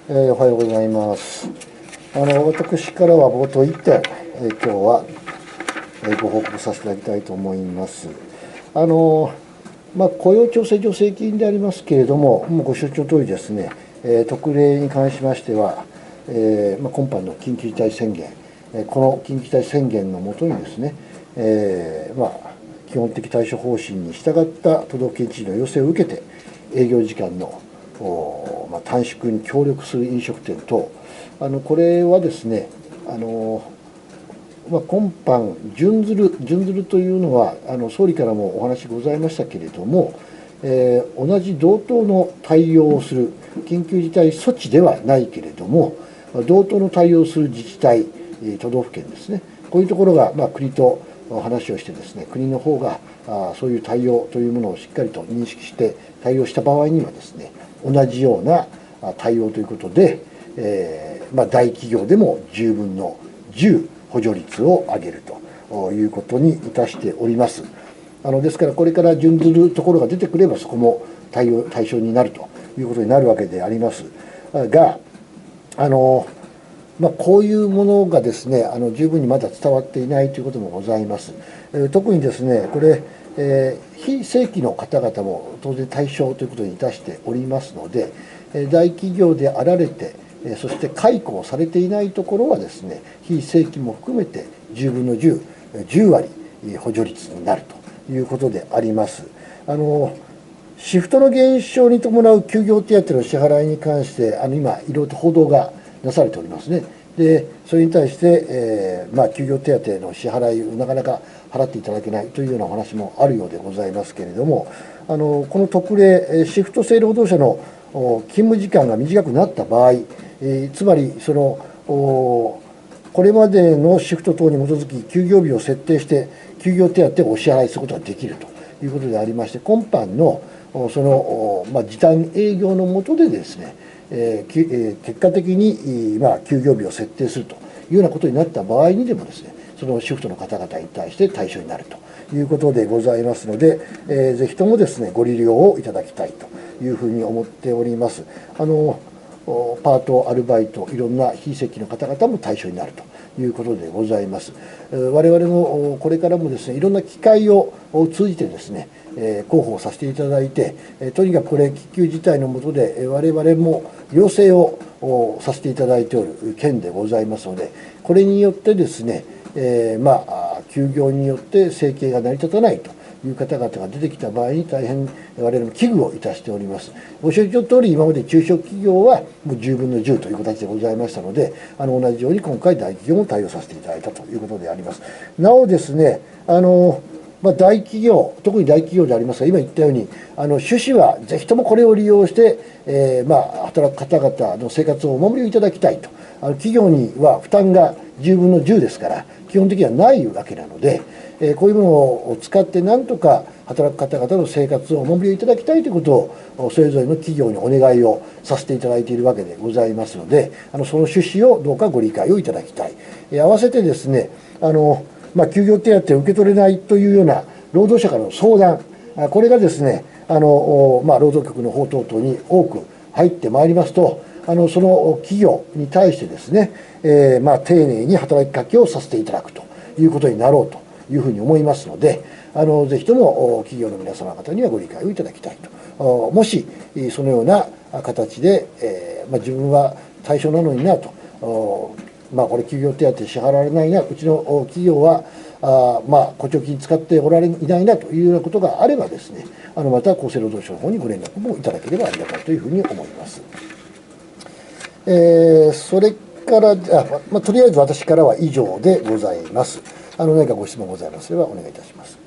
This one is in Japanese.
おはようございます。私からは冒頭1点、今日は、ご報告させていただきたいと思います。雇用調整助成金でありますけれども、もうご承知の通りですね、特例に関しましては、今般の緊急事態宣言、この緊急事態宣言のもとにですね、基本的対処方針に従った都道府県知事の要請を受けて、営業時間の短縮に協力する飲食店等、これはですね、今般、準ずるというのは、総理からもお話ございましたけれども、同じ同等の対応をする、緊急事態措置ではないけれども、同等の対応をする自治体、都道府県ですね、こういうところが、国と話をしてですね、国の方がそういう対応というものをしっかりと認識して対応した場合にはですね、同じような対応ということで、大企業でも10分の10補助率を上げるということにいたしております。ですから、これから準ずるところが出てくれば、そこも対象になるということになるわけでありますが、こういうものがですね、十分にまだ伝わっていないということもございます。特にですね、これ、非正規の方々も当然対象ということにいたしておりますので、大企業であられて、そして解雇をされていないところはですね、非正規も含めて10分の10、10割補助率になるということであります。シフトの減少に伴う休業手当の支払いに関して、今、いろいろと報道がなされておりますね。で、それに対して、休業手当の支払いをなかなか払っていただけないというようなお話もあるようでございますけれども、この特例、シフト制労働者の勤務時間が短くなった場合、つまりこれまでのシフト等に基づき休業日を設定して休業手当をお支払いすることができるということでありまして、今般の時短営業の下でですね、結果的に休業日を設定するというようなことになった場合にでもですね、そのシフトの方々に対して対象になるということでございますので、ぜひともですね、ご利用をいただきたいというふうに思っております。パート、アルバイト、いろんな非正規の方々も対象になるということでございます。我々もこれからもですね、いろんな機会を通じてですね、広報させていただいて、とにかくこれ、緊急事態の下で、我々も要請をさせていただいておる件でございますので、これによってですね、休業によって生計が成り立たないという方々が出てきた場合に大変我々も危惧をいたしております。ご承知の通り、今まで中小企業はもう10分の10という形でございましたので、同じように今回大企業も対応させていただいたということであります。なおですね、大企業、特に大企業でありますが、今言ったように、趣旨はぜひともこれを利用して、働く方々の生活をお守りをいただきたいと。企業には負担が10分の10ですから、基本的にはないわけなので、こういうものを使ってなんとか働く方々の生活をお守りをいただきたいということを、それぞれの企業にお願いをさせていただいているわけでございますので、その趣旨をどうかご理解をいただきたい。合わせてですね、休業手当を受け取れないというような労働者からの相談、これがですね、労働局の方等々に多く入ってまいりますと、その企業に対してですね、丁寧に働きかけをさせていただくということになろうというふうに思いますので、ぜひとも企業の皆様方にはご理解をいただきたいと。もし、そのような形で、自分は対象なのになと、これ休業手当支払われないな、うちの企業は、補助金使っておられないなというようなことがあればですね、また厚生労働省の方にご連絡もいただければありがたいというふうに思います。それからとりあえず私からは以上でございます。何かご質問ございますればお願いいたします。